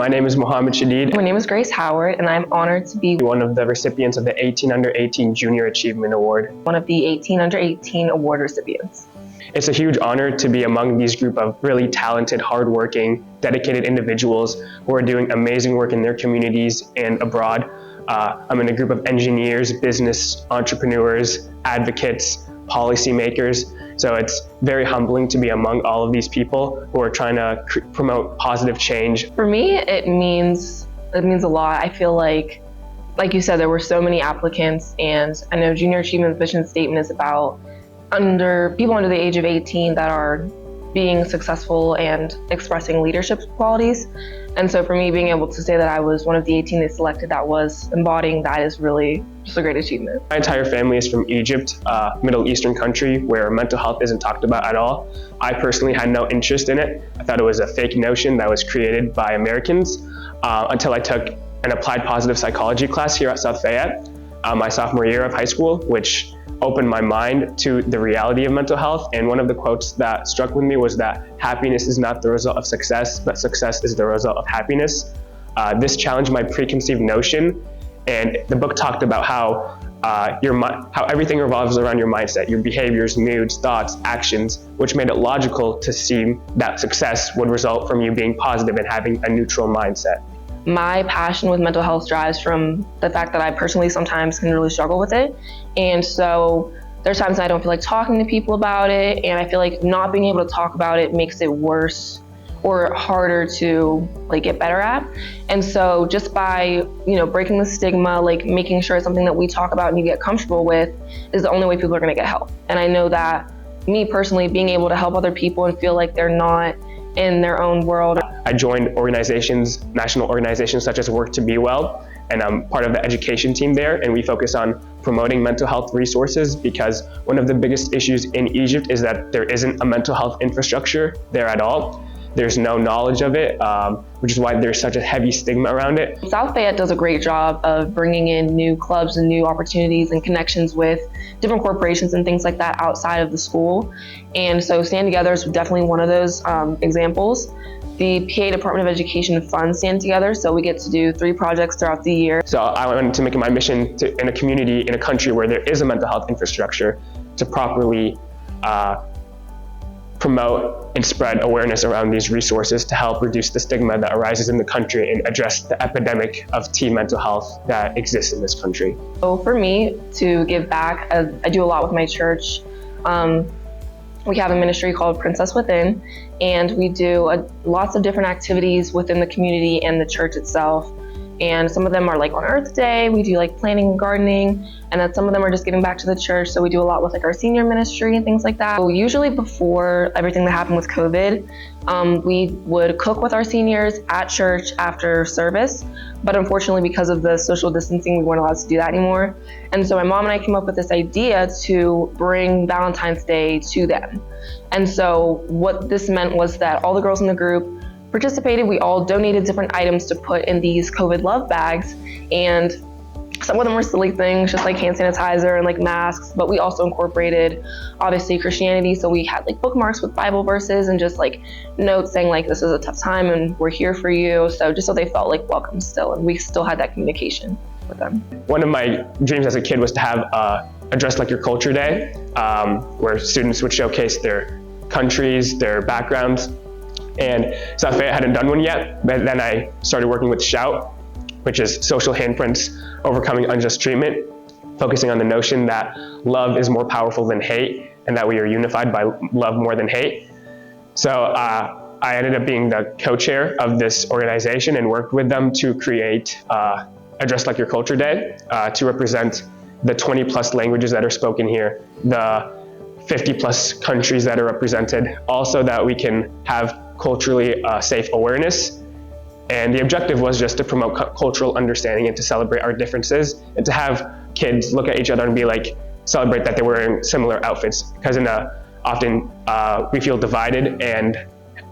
My name is Mohammad Shedeed. My name is Grace Howard, and I'm honored to be one of the recipients of the 18 Under 18 Junior Achievement Award. one of the 18 Under 18 award recipients. It's a huge honor to be among these group of really talented, hardworking, dedicated individuals who are doing amazing work in their communities and abroad. I'm in a group of engineers, business entrepreneurs, advocates, policymakers. So it's very humbling to be among all of these people who are trying to promote positive change. For me, it means a lot. I feel like you said, there were so many applicants, and I know Junior Achievement's mission statement is about people under the age of 18 that are being successful and expressing leadership qualities. And so for me, being able to say that I was one of the 18 they selected that was embodying that is really just a great achievement. My entire family is from Egypt, a Middle Eastern country where mental health isn't talked about at all. I personally had no interest in it. I thought it was a fake notion that was created by Americans until I took an applied positive psychology class here at South Fayette, my sophomore year of high school, which opened my mind to the reality of mental health. And one of the quotes that struck with me was that happiness is not the result of success, but success is the result of happiness. This challenged my preconceived notion, and the book talked about how everything revolves around your mindset, your behaviors, moods, thoughts, actions, which made it logical to see that success would result from you being positive and having a neutral mindset. My passion with mental health drives from the fact that I personally sometimes can really struggle with it. And so there's times I don't feel like talking to people about it, and I feel like not being able to talk about it makes it worse or harder to get better at. And so just by breaking the stigma, making sure it's something that we talk about and you get comfortable with, is the only way people are going to get help. And I know that me personally, being able to help other people and feel like they're not in their own world. I joined organizations, national organizations such as Work to Be Well, and I'm part of the education team there, and we focus on promoting mental health resources, because one of the biggest issues in Egypt is that there isn't a mental health infrastructure there at all. There's no knowledge of it, which is why there's such a heavy stigma around it. South Fayette does a great job of bringing in new clubs and new opportunities and connections with different corporations and things like that outside of the school. And so Stand Together is definitely one of those examples. The PA Department of Education funds Stand Together, so we get to do 3 projects throughout the year. So I wanted to make it my mission in a community, in a country where there is a mental health infrastructure, to properly promote and spread awareness around these resources to help reduce the stigma that arises in the country and address the epidemic of teen mental health that exists in this country. So for me, to give back, I do a lot with my church. We have a ministry called Princess Within, and we do lots of different activities within the community and the church itself. And some of them are on Earth Day, we do planting and gardening, and then some of them are just giving back to the church. So we do a lot with our senior ministry and things like that. So usually before everything that happened with COVID, we would cook with our seniors at church after service. But unfortunately, because of the social distancing, we weren't allowed to do that anymore. And so my mom and I came up with this idea to bring Valentine's Day to them. And so what this meant was that all the girls in the group participated. We all donated different items to put in these COVID love bags, and some of them were silly things, just hand sanitizer and masks, but we also incorporated obviously Christianity. So we had bookmarks with Bible verses and just notes saying this is a tough time and we're here for you. So just so they felt welcome still, and we still had that communication with them. One of my dreams as a kid was to have a Dress Like Your Culture Day, where students would showcase their countries, their backgrounds. And South Fayette hadn't done one yet, but then I started working with Shout, which is Social Handprints Overcoming Unjust Treatment, focusing on the notion that love is more powerful than hate, and that we are unified by love more than hate. So I ended up being the co-chair of this organization and worked with them to create a Dress Like Your Culture Day to represent the 20 plus languages that are spoken here, the 50 plus countries that are represented, also that we can have culturally safe awareness. And the objective was just to promote cultural understanding and to celebrate our differences, and to have kids look at each other and be celebrate that they're wearing similar outfits, because often we feel divided and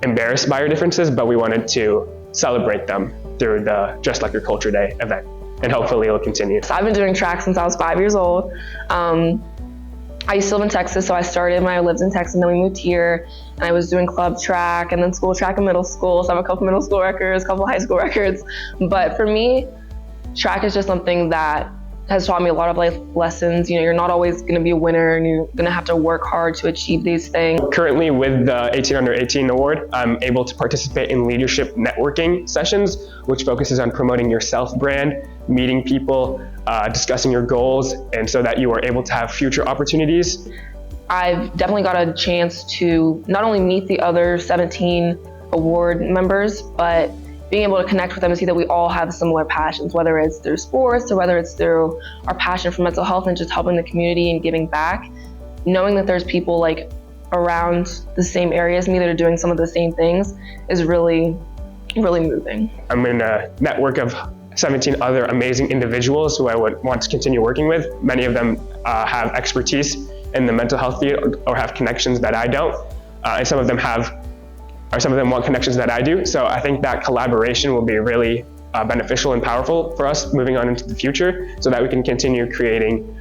embarrassed by our differences, but we wanted to celebrate them through the Dress Like Your Culture Day event, and hopefully it'll continue. So I've been doing track since I was 5 years old. I used to live in Texas, so I started when I lived in Texas, and then we moved here, and I was doing club track and then school track in middle school. So I have a couple middle school records, a couple high school records. But for me, track is just something that has taught me a lot of life lessons. You know, you're not always going to be a winner, and you're going to have to work hard to achieve these things. Currently with the 18 Under 18 award, I'm able to participate in leadership networking sessions, which focuses on promoting your self-brand, meeting people, discussing your goals, and so that you are able to have future opportunities. I've definitely got a chance to not only meet the other 17 award members, but being able to connect with them and see that we all have similar passions, whether it's through sports or whether it's through our passion for mental health and just helping the community and giving back. Knowing that there's people like around the same area as me that are doing some of the same things is really, really moving. I'm in a network of 17 other amazing individuals who I would want to continue working with. Many of them have expertise in the mental health field or have connections that I don't, and some of them want connections that I do. So I think that collaboration will be really beneficial and powerful for us moving on into the future, so that we can continue creating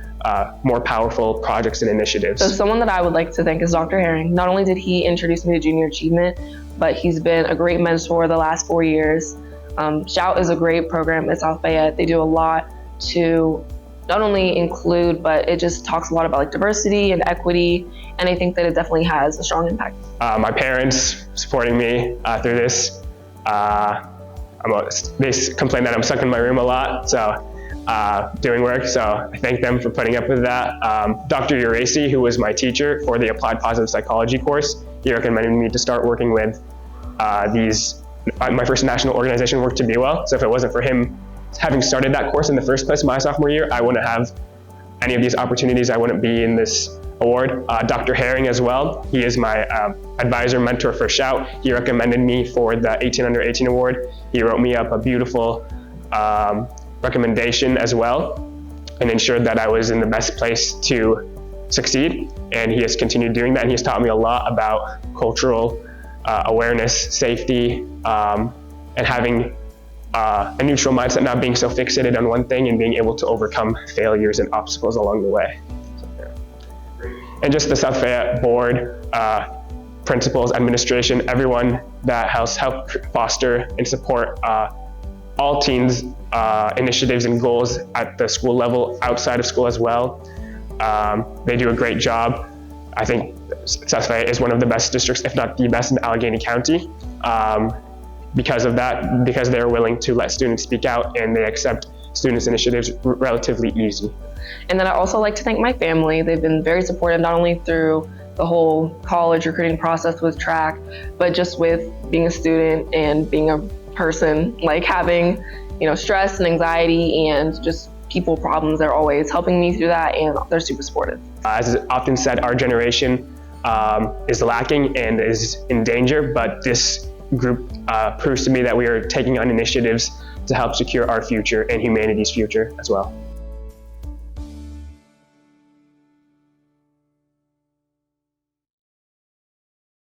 more powerful projects and initiatives. So someone that I would like to thank is Dr. Herring. Not only did he introduce me to junior achievement, but he's been a great mentor the last 4 years. Shout is a great program at South Fayette. They do a lot to not only include, but it just talks a lot about like diversity and equity, and I think that it definitely has a strong impact. My parents supporting me through this. They complain that I'm stuck in my room a lot, so doing work, so I thank them for putting up with that. Dr. Uracy, who was my teacher for the Applied Positive Psychology course, he recommended me to start working with my first national organization, Work to Be Well. So if it wasn't for him having started that course in the first place my sophomore year, I wouldn't have any of these opportunities. I wouldn't be in this award. Dr. Herring as well, he is my advisor, mentor for Shout. He recommended me for the 18 Under 18 award. He wrote me up a beautiful recommendation as well and ensured that I was in the best place to succeed. And he has continued doing that, and he has taught me a lot about cultural awareness, safety, and having a neutral mindset, not being so fixated on one thing and being able to overcome failures and obstacles along the way. And just the South Fayette board, principals, administration, everyone that has helped foster and support all teens' initiatives and goals at the school level, outside of school as well. They do a great job. I think South Fayette is one of the best districts, if not the best, in Allegheny County. Because of that, because they're willing to let students speak out and they accept students' initiatives relatively easy. And then I also like to thank my family. They've been very supportive, not only through the whole college recruiting process with track, but just with being a student and being a person, like having, stress and anxiety and just people problems. They're always helping me through that, and they're super supportive. As often said, our generation is lacking and is in danger, but this group proves to me that we are taking on initiatives to help secure our future and humanity's future as well.